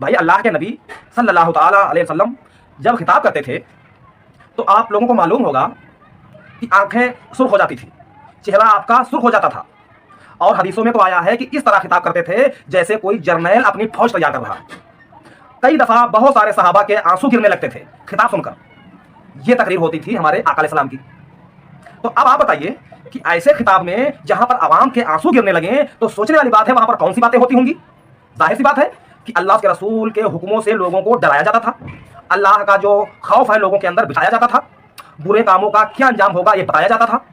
भाई अल्लाह के नबी सल्लल्लाहु ताला अलैहि वसल्लम जब खिताब करते थे तो आप लोगों को मालूम होगा कि आंखें सुर्ख हो जाती थी, चेहरा आपका सुर्ख हो जाता था। और हदीसों में तो आया है कि इस तरह खिताब करते थे जैसे कोई जर्नैल अपनी फौज तैयार कर रहा। कई दफ़ा बहुत सारे सहाबा के आंसू गिरने लगते थे खिताब सुनकर। यह तकरीर होती थी हमारे आका अलैहिस्सलाम की। तो अब आप बताइए कि ऐसे खिताब में जहां पर आवाम के आंसू गिरने लगे तो सोचने वाली बात है वहां पर कौन सी बातें होती होंगी। जाहिर सी बात है कि अल्लाह के रसूल के हुक्मों से लोगों को डराया जाता था, अल्लाह का जो खौफ है लोगों के अंदर बिठाया जाता था, बुरे कामों का क्या अंजाम होगा ये बताया जाता था।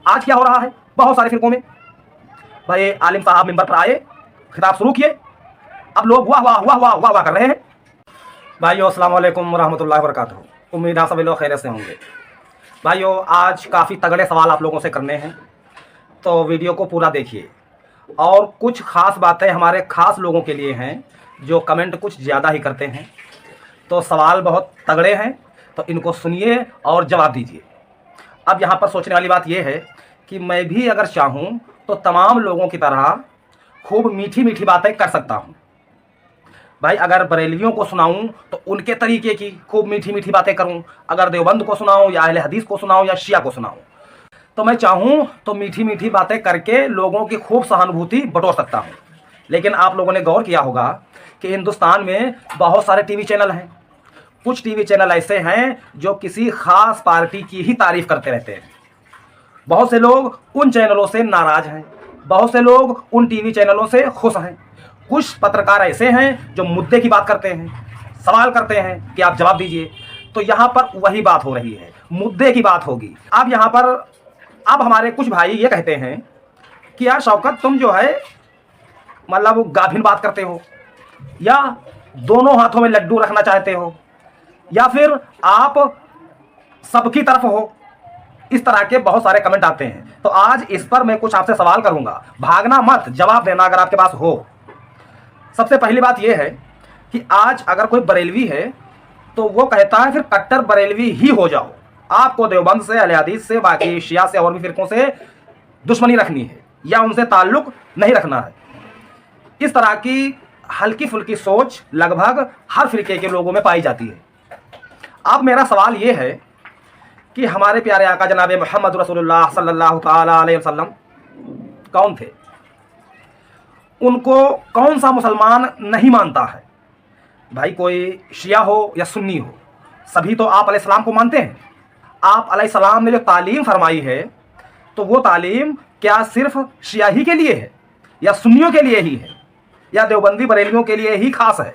आज क्या हो रहा है बहुत सारे फिरकों में, भाई आलिम साहब मिंबर पर आए, खिताब शुरू किए, अब लोग वाह वाह वाह वाह वाह वाह कर रहे हैं। भाइयों अस्सलाम वालेकुम रहमतुल्लाहि व बरकातहू। उम्मीद है सभी लोग खैरियत से होंगे। भाइयों आज काफ़ी तगड़े सवाल आप लोगों से करने हैं, तो वीडियो को पूरा देखिए। और कुछ ख़ास बातें हमारे ख़ास लोगों के लिए हैं जो कमेंट कुछ ज़्यादा ही करते हैं, तो सवाल बहुत तगड़े हैं, तो इनको सुनिए और जवाब दीजिए। अब यहाँ पर सोचने वाली बात यह है कि मैं भी अगर चाहूँ तो तमाम लोगों की तरह खूब मीठी मीठी बातें कर सकता हूँ। भाई अगर बरेलवियों को सुनाऊं तो उनके तरीके की खूब मीठी मीठी बातें करूं, अगर देवबंद को सुनाऊं या अहले हदीस को सुनाऊं या शिया को सुनाऊं, तो मैं चाहूं तो मीठी मीठी बातें करके लोगों की खूब सहानुभूति बटोर सकता हूं। लेकिन आप लोगों ने गौर किया होगा कि हिंदुस्तान में बहुत सारे टीवी चैनल हैं। कुछ टीवी चैनल ऐसे हैं जो किसी ख़ास पार्टी की ही तारीफ़ करते रहते हैं। बहुत से लोग उन चैनलों से नाराज़ हैं, बहुत से लोग उन टीवी चैनलों से खुश हैं। कुछ पत्रकार ऐसे हैं जो मुद्दे की बात करते हैं, सवाल करते हैं कि आप जवाब दीजिए। तो यहाँ पर वही बात हो रही है, मुद्दे की बात होगी। अब यहाँ पर अब हमारे कुछ भाई ये कहते हैं कि यार शौकत तुम जो है मतलब गाभिन बात करते हो, या दोनों हाथों में लड्डू रखना चाहते हो, या फिर आप सबकी तरफ हो। इस तरह के बहुत सारे कमेंट आते हैं। तो आज इस पर मैं कुछ आपसे सवाल करूंगा, भागना मत, जवाब देना अगर आपके पास हो। सबसे पहली बात यह है कि आज अगर कोई बरेलवी है तो वो कहता है फिर कट्टर बरेलवी ही हो जाओ, आपको देवबंद से, अहले हदीस से, बाकी शिया से और भी फिरकों से दुश्मनी रखनी है या उनसे ताल्लुक नहीं रखना है। इस तरह की हल्की फुल्की सोच लगभग हर फिरके के लोगों में पाई जाती है। अब मेरा सवाल ये है कि हमारे प्यारे आका जनाब मोहम्मद रसूलुल्लाह सल्लल्लाहु ताला अलैहि वसल्लम कौन थे? उनको कौन सा मुसलमान नहीं मानता है? भाई कोई शिया हो या सुन्नी हो, सभी तो आप अलैहिस्सलाम को मानते हैं। आप अलैहिस्सलाम ने जो तालीम फरमाई है तो वो तालीम क्या सिर्फ शिया ही के लिए है या सुन्नियों के लिए ही है या देवबंदी बरेलियों के लिए ही खास है?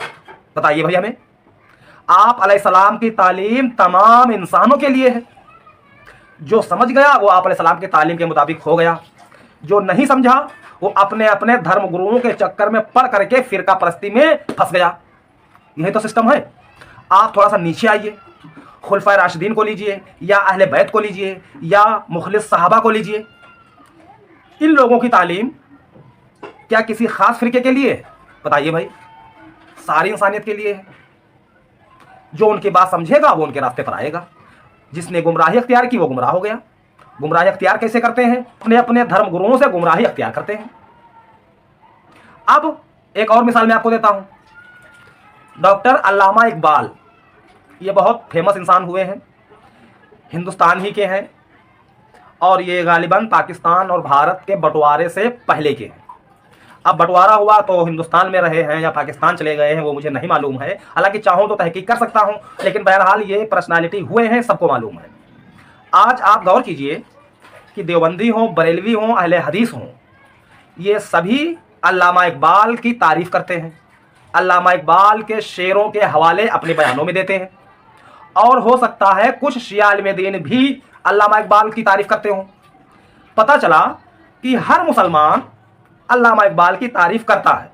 बताइए भाई हमें। आप अलैहिस्सलाम की तालीम तमाम इंसानों के लिए है। जो समझ गया वो आप अलैहिस्सलाम की तालीम के मुताबिक हो गया, जो नहीं समझा वो अपने अपने धर्म गुरुओं के चक्कर में पड़ करके फिरका परस्ती में फंस गया। यही तो सिस्टम है। आप थोड़ा सा नीचे आइए, खुलफाए राशिदीन को लीजिए या अहले बैत को लीजिए या मुखलिस सहाबा को लीजिए। इन लोगों की तालीम क्या किसी खास फिरके के लिए है? बताइए भाई। सारी इंसानियत के लिए है। जो उनकी बात समझेगा वो उनके रास्ते पर आएगा। जिसने गुमराही अख्तियार की वो गुमराह हो गया। गुमराही अख्तियार कैसे करते हैं? अपने अपने धर्म गुरुओं से गुमराही अख्तियार करते हैं। अब एक और मिसाल मैं आपको देता हूं। डॉक्टर अल्लामा इकबाल, ये बहुत फेमस इंसान हुए हैं, हिंदुस्तान ही के हैं और ये गालिबन पाकिस्तान और भारत के बंटवारे से पहले के हैं। अब बंटवारा हुआ तो हिंदुस्तान में रहे हैं या पाकिस्तान चले गए हैं वो मुझे नहीं मालूम है। हालांकि चाहूँ तो तहकीक कर सकता हूं, लेकिन बहरहाल ये पर्सनालिटी हुए हैं, सबको मालूम है। आज आप गौर कीजिए कि देवबंदी हों, बरेलवी हों, अहले हदीस हों, ये सभी अल्लामा इकबाल की तारीफ़ करते हैं, अल्लामा इकबाल के शेरों के हवाले अपने बयानों में देते हैं। और हो सकता है कुछ शिया आलिम दीन भी अल्लामा इकबाल की तारीफ़ करते हों। पता चला कि हर मुसलमान अल्लामा इकबाल की तारीफ़ करता है।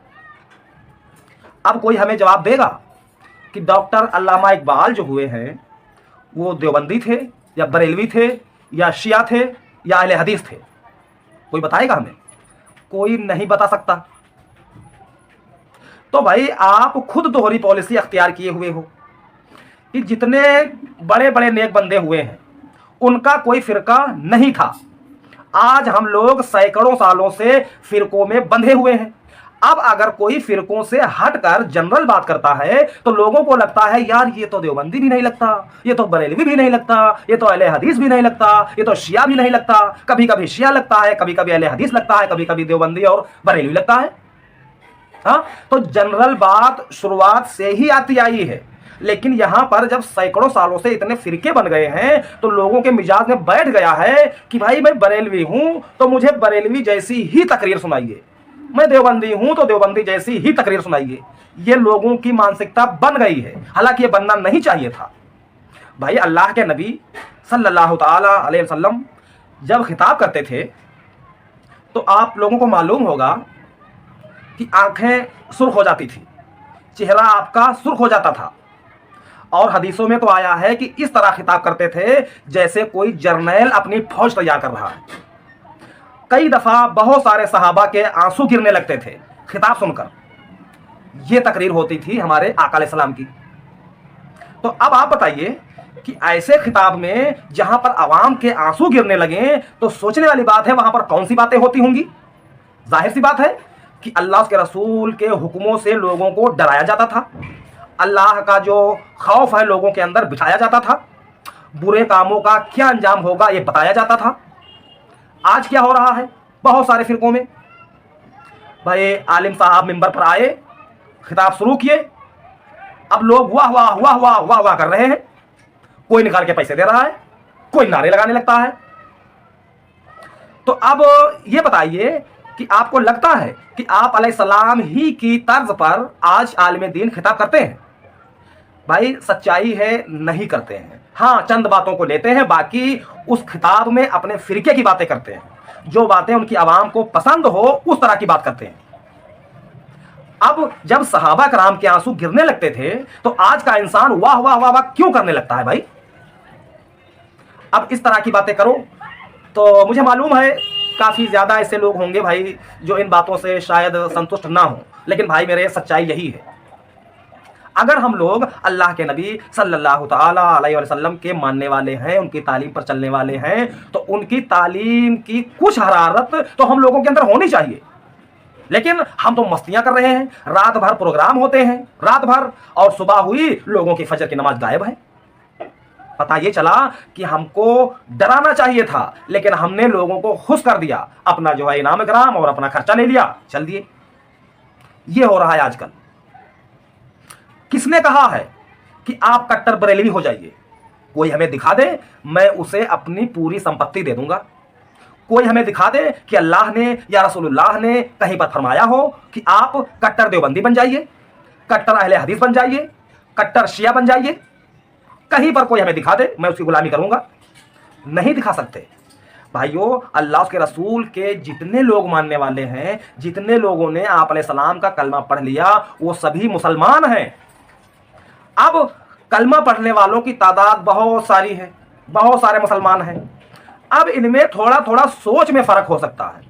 अब कोई हमें जवाब देगा कि डॉक्टर अल्लामा इकबाल जो हुए हैं वो देवबंदी थे या बरेलवी थे या शिया थे या अहले हदीस थे? कोई बताएगा हमें? कोई नहीं बता सकता। तो भाई आप खुद दोहरी पॉलिसी अख्तियार किए हुए हो कि जितने बड़े बड़े नेक बंदे हुए हैं उनका कोई फिरका नहीं था। आज हम लोग सैकड़ों सालों से फिरकों में बंधे हुए हैं। अब अगर कोई फिरकों से हटकर जनरल बात करता है तो लोगों को लगता है यार ये तो देवबंदी भी नहीं लगता, ये तो बरेलवी भी नहीं लगता, ये तो अहले हदीस भी नहीं लगता, ये तो शिया भी नहीं लगता। कभी कभी शिया लगता है, कभी कभी अहले हदीस लगता है, कभी कभी देवबंदी और बरेलवी लगता है। हाँ, तो जनरल बात शुरुआत से ही आती आई है, लेकिन यहां पर जब सैकड़ों सालों से इतने फिरके बन गए हैं तो लोगों के मिजाज में बैठ गया है कि भाई मैं बरेलवी हूं तो मुझे बरेलवी जैसी ही तकरीर सुनाइए, मैं देवबंदी हूं तो देवबंदी जैसी ही तकरीर सुनाइए। ये लोगों की मानसिकता बन गई है, हालांकि ये बनना नहीं चाहिए था। भाई अल्लाह के नबी सल्लल्लाहु ताला अलैहि वसल्लम जब खिताब करते थे तो आप लोगों को मालूम होगा कि आंखें सुर्ख हो जाती थी, चेहरा आपका सुर्ख हो जाता था, और हदीसों में तो आया है कि इस तरह खिताब करते थे जैसे कोई जर्नैल अपनी फौज तैयार कर रहा है। कई दफा बहुत सारे सहाबा के आंसू गिरने लगते थे खिताब सुनकर। यह तकरीर होती थी हमारे आका अलैहिस्सलाम की। तो अब आप बताइए कि ऐसे खिताब में जहां पर आवाम के आंसू गिरने लगे तो सोचने वाली बात है वहां पर कौन सी बातें होती होंगी। जाहिर सी बात है कि अल्लाह के रसूल के हुक्मों से लोगों को डराया जाता था, अल्लाह का जो खौफ है लोगों के अंदर बिठाया जाता था, बुरे कामों का क्या अंजाम होगा ये बताया जाता था। आज क्या हो रहा है बहुत सारे फिरकों में, भाई आलिम साहब मिंबर पर आए, खिताब शुरू किए, अब लोग वाह वाह वाह वाह वाह वाह कर रहे हैं, कोई निकाल के पैसे दे रहा है, कोई नारे लगाने लगता है। तो अब ये बताइए कि आपको लगता है कि आप अलैहिस्सलाम ही की तर्ज पर आज आलिम दीन खिताब करते हैं? भाई सच्चाई है नहीं करते हैं। हाँ, चंद बातों को लेते हैं, बाकी उस खिताब में अपने फिरके की बातें करते हैं, जो बातें उनकी आवाम को पसंद हो उस तरह की बात करते हैं। अब जब सहाबा कराम के आंसू गिरने लगते थे तो आज का इंसान वाह वाह वाह वाह क्यों करने लगता है? भाई अब इस तरह की बातें करो तो मुझे मालूम है काफ़ी ज़्यादा ऐसे लोग होंगे भाई जो इन बातों से शायद संतुष्ट ना हो, लेकिन भाई मेरे सच्चाई यही है। अगर हम लोग अल्लाह के नबी सल्लल्लाहु ताला अलैहि वसल्लम के मानने वाले हैं, उनकी तालीम पर चलने वाले हैं, तो उनकी तालीम की कुछ हरारत तो हम लोगों के अंदर होनी चाहिए। लेकिन हम तो मस्तियां कर रहे हैं, रात भर प्रोग्राम होते हैं, रात भर, और सुबह हुई लोगों की फजर की नमाज गायब है। पता ये चला कि हमको डराना चाहिए था, लेकिन हमने लोगों को खुश कर दिया, अपना जो है इनाम ग्राम और अपना खर्चा ले लिया, चल दिए। ये हो रहा है आजकल। किसने कहा है कि आप कट्टर बरेलवी हो जाइए? कोई हमें दिखा दे, मैं उसे अपनी पूरी संपत्ति दे दूंगा। कोई हमें दिखा दे कि अल्लाह ने या रसूलुल्लाह ने कहीं पर फरमाया हो कि आप कट्टर देवबंदी बन जाइए, कट्टर अहले हदीस बन जाइए, कट्टर शिया बन जाइए। कहीं पर कोई हमें दिखा दे, मैं उसकी गुलामी करूंगा। नहीं दिखा सकते। भाइयों, अल्लाह के रसूल के जितने लोग मानने वाले हैं, जितने लोगों ने आप अलैहिस्सलाम का कलमा पढ़ लिया, वो सभी मुसलमान हैं। अब कलमा पढ़ने वालों की तादाद बहुत सारी है, बहुत सारे मुसलमान हैं। अब इनमें थोड़ा थोड़ा सोच में फ़र्क हो सकता है।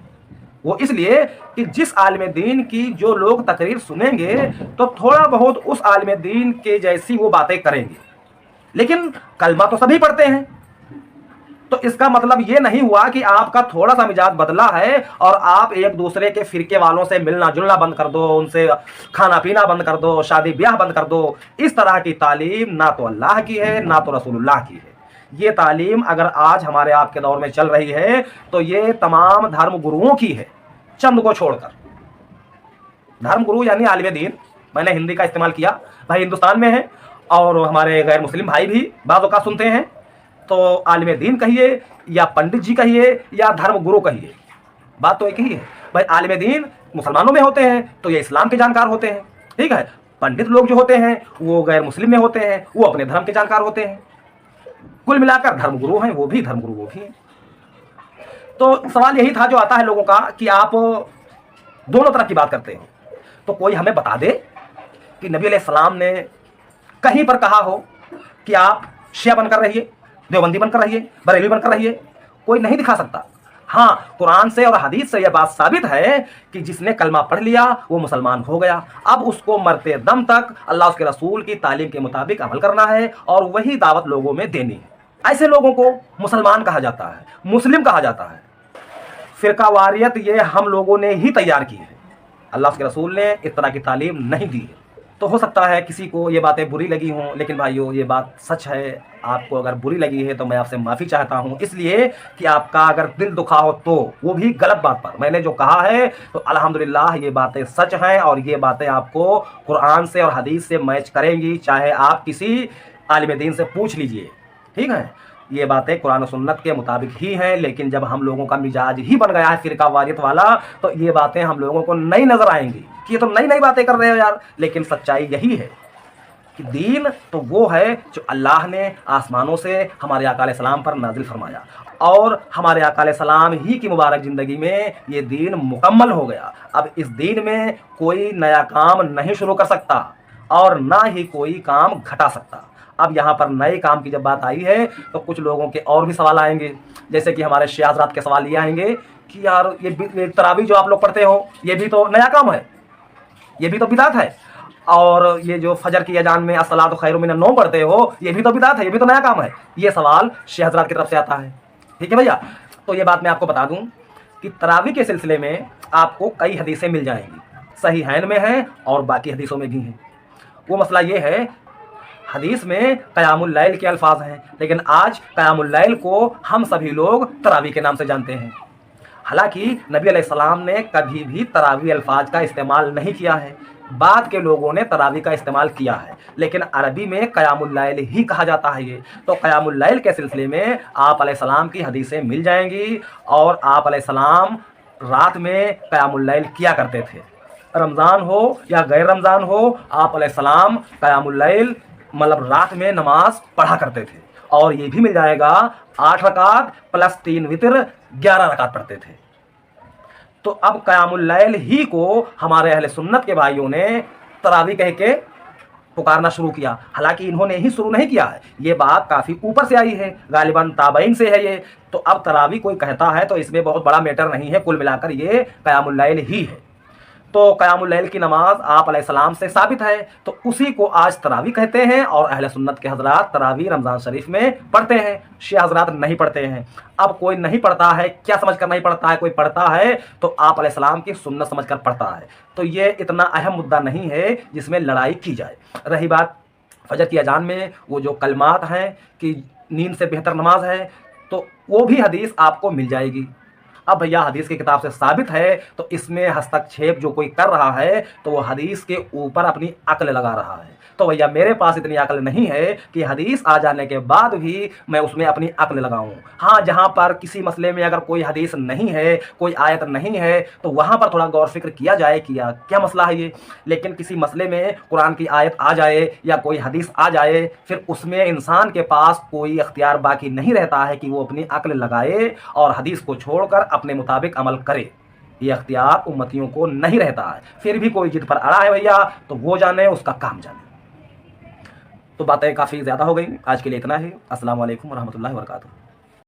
वो इसलिए कि जिस आलिम दीन की जो लोग तकरीर सुनेंगे तो थोड़ा बहुत उस आलिम दीन के जैसी वो बातें करेंगे, लेकिन कलमा तो सभी पढ़ते हैं। तो इसका मतलब ये नहीं हुआ कि आपका थोड़ा सा मिजाज बदला है और आप एक दूसरे के फिरके वालों से मिलना जुलना बंद कर दो, उनसे खाना पीना बंद कर दो, शादी ब्याह बंद कर दो। इस तरह की तालीम ना तो अल्लाह की है ना तो रसूलुल्लाह की है। ये तालीम अगर आज हमारे आपके दौर में चल रही है तो ये तमाम धर्म गुरुओं की है, चंद को छोड़कर। धर्म गुरु यानी आलिम दीन, मैंने हिंदी का इस्तेमाल किया, भाई हिंदुस्तान में है और हमारे गैर मुस्लिम भाई भी बाज़ औक़ात सुनते हैं, तो आलिम दीन कहिए या पंडित जी कहिए या धर्म गुरु कहिए, बात तो एक ही है। भाई आलिम दीन मुसलमानों में होते हैं तो ये इस्लाम के जानकार होते हैं, ठीक है। पंडित लोग जो होते हैं वो गैर मुस्लिम में होते हैं, वो अपने धर्म के जानकार होते हैं। कुल मिलाकर धर्म गुरु हैं, वो भी धर्म गुरु वो भी हैं। तो सवाल यही था जो आता है लोगों का कि आप दोनों तरफ की बात करते हो। तो कोई हमें बता दे कि नबी अलैहिस्सलाम ने कहीं पर कहा हो कि आप शिया बनकर रहिए, देवबंदी बनकर रहिए, बरेलवी बनकर रहिए। कोई नहीं दिखा सकता। हाँ, कुरान से और हदीस से यह बात साबित है कि जिसने कलमा पढ़ लिया वो मुसलमान हो गया। अब उसको मरते दम तक अल्लाह उसके रसूल की तालीम के मुताबिक अमल करना है और वही दावत लोगों में देनी है। ऐसे लोगों को मुसलमान कहा जाता है, मुस्लिम कहा जाता है। फिरका वारियत ये हम लोगों ने ही तैयार की है, अल्लाह के रसूल ने इस तरह की तालीम नहीं दी है। तो हो सकता है किसी को ये बातें बुरी लगी हों, लेकिन भाइयों ये बात सच है। आपको अगर बुरी लगी है तो मैं आपसे माफ़ी चाहता हूँ, इसलिए कि आपका अगर दिल दुखा हो तो वो भी गलत बात पर। मैंने जो कहा है तो अल्हम्दुलिल्लाह ये बातें सच हैं और ये बातें आपको कुरान से और हदीस से मैच करेंगी, चाहे आप किसी आलिम दीन से पूछ लीजिए। ठीक है, ये बातें कुरान और सुन्नत के मुताबिक ही हैं, लेकिन जब हम लोगों का मिजाज ही बन गया है फिरका वारियत वाला, तो ये बातें हम लोगों को नई नज़र आएंगी कि ये तो नई नई बातें कर रहे हो यार। लेकिन सच्चाई यही है कि दीन तो वो है जो अल्लाह ने आसमानों से हमारे आका अलैहिस्सलाम पर नाजिल फरमाया, और हमारे आका अलैहिस्सलाम ही की मुबारक ज़िंदगी में ये दीन मुकम्मल हो गया। अब इस दीन में कोई नया काम नहीं शुरू कर सकता और ना ही कोई काम घटा सकता। अब यहाँ पर नए काम की जब बात आई है तो कुछ लोगों के और भी सवाल आएंगे, जैसे कि हमारे शिया हज़रात के सवाल ये आएंगे कि यार ये तरावी जो आप लोग पढ़ते हो ये भी तो नया काम है, ये भी तो बिदात है, और ये जो फजर की अजान में अस्सलातु खैरुम मिनन नौम पढ़ते हो ये भी तो बिदात है, ये भी तो नया काम है। ये सवाल शिया हज़रात की तरफ से आता है। ठीक है भैया, तो ये बात मैं आपको बता दूं कि तरावी के सिलसिले में आपको कई हदीसें मिल जाएंगी, सहीहैन में हैं और बाकी हदीसों में भी हैं। वो मसला ये है, हदीस में क़यामुल लैल के अल्फाज हैं, लेकिन आज क़यामुल लैल को हम सभी लोग तरावी के नाम से जानते हैं। हालांकि नबी अलैहिस्सलाम ने कभी भी तरावी अल्फाज का इस्तेमाल नहीं किया है, बाद के लोगों ने तरावी का इस्तेमाल किया है, लेकिन अरबी में क़यामुल लैल ही कहा जाता है ये। तो क़यामुल लैल के सिलसिले में आप अलैहिस्सलाम की हदीसें मिल जाएंगी, और आप अलैहिस्सलाम रात में क़यामुल लैल किया करते थे। रमज़ान हो या गैर रमज़ान हो, आप अलैहिस्सलाम क़यामुल लैल मतलब रात में नमाज पढ़ा करते थे, और ये भी मिल जाएगा 8 रकात प्लस 3 वितर 11 रकात पढ़ते थे। तो अब क़यामुल लैल ही को हमारे अहले सुन्नत के भाइयों ने तरावी कह के पुकारना शुरू किया। हालांकि इन्होंने ही शुरू नहीं किया है, ये बात काफ़ी ऊपर से आई है, गालिबन ताबईन से है ये। तो अब तरावी कोई कहता है तो इसमें बहुत बड़ा मैटर नहीं है, कुल मिलाकर ये क़यामुल लैल ही है। तो क़यामुल लैल की नमाज आप अलैहिस्सलाम से साबित है, तो उसी को आज तरावी कहते हैं, और अहले सुन्नत के हज़रात तरावी रमज़ान शरीफ में पढ़ते हैं, शिया हज़रात नहीं पढ़ते हैं। अब कोई नहीं पढ़ता है, क्या समझ कर नहीं पढ़ता है, कोई पढ़ता है तो आप अलैहिस्सलाम की सुन्नत समझ कर पढ़ता है। तो ये इतना अहम मुद्दा नहीं है जिसमें लड़ाई की जाए। रही बात फजर की अजान में वो जो कलमात हैं कि नींद से बेहतर नमाज है, तो वो भी हदीस आपको मिल जाएगी। अब भैया हदीस की किताब से साबित है, तो इसमें हस्तक्षेप जो कोई कर रहा है तो वो हदीस के ऊपर अपनी अक्ल लगा रहा है। तो भैया मेरे पास इतनी अक्ल नहीं है कि हदीस आ जाने के बाद भी मैं उसमें अपनी अक्ल लगाऊं। हाँ, जहाँ पर किसी मसले में अगर कोई हदीस नहीं है, कोई आयत नहीं है, तो वहाँ पर थोड़ा गौर फिक्र किया जाए कि क्या मसला है ये। लेकिन किसी मसले में कुरान की आयत आ जाए या कोई हदीस आ जाए, फिर उसमें इंसान के पास कोई अख्तियार बाकी नहीं रहता है कि वो अपनी अक्ल लगाए और हदीस को छोड़कर अपने मुताबिक अमल करे। ये अख्तियार उम्मतियों को नहीं रहता है। फिर भी कोई जिद पर अड़ा है भैया, तो वो जाने, उसका काम जाने। तो बातें काफ़ी ज़्यादा हो गई, आज के लिए इतना ही। अस्सलाम वालेकुम रहमतुल्लाहि व बरकातुहू।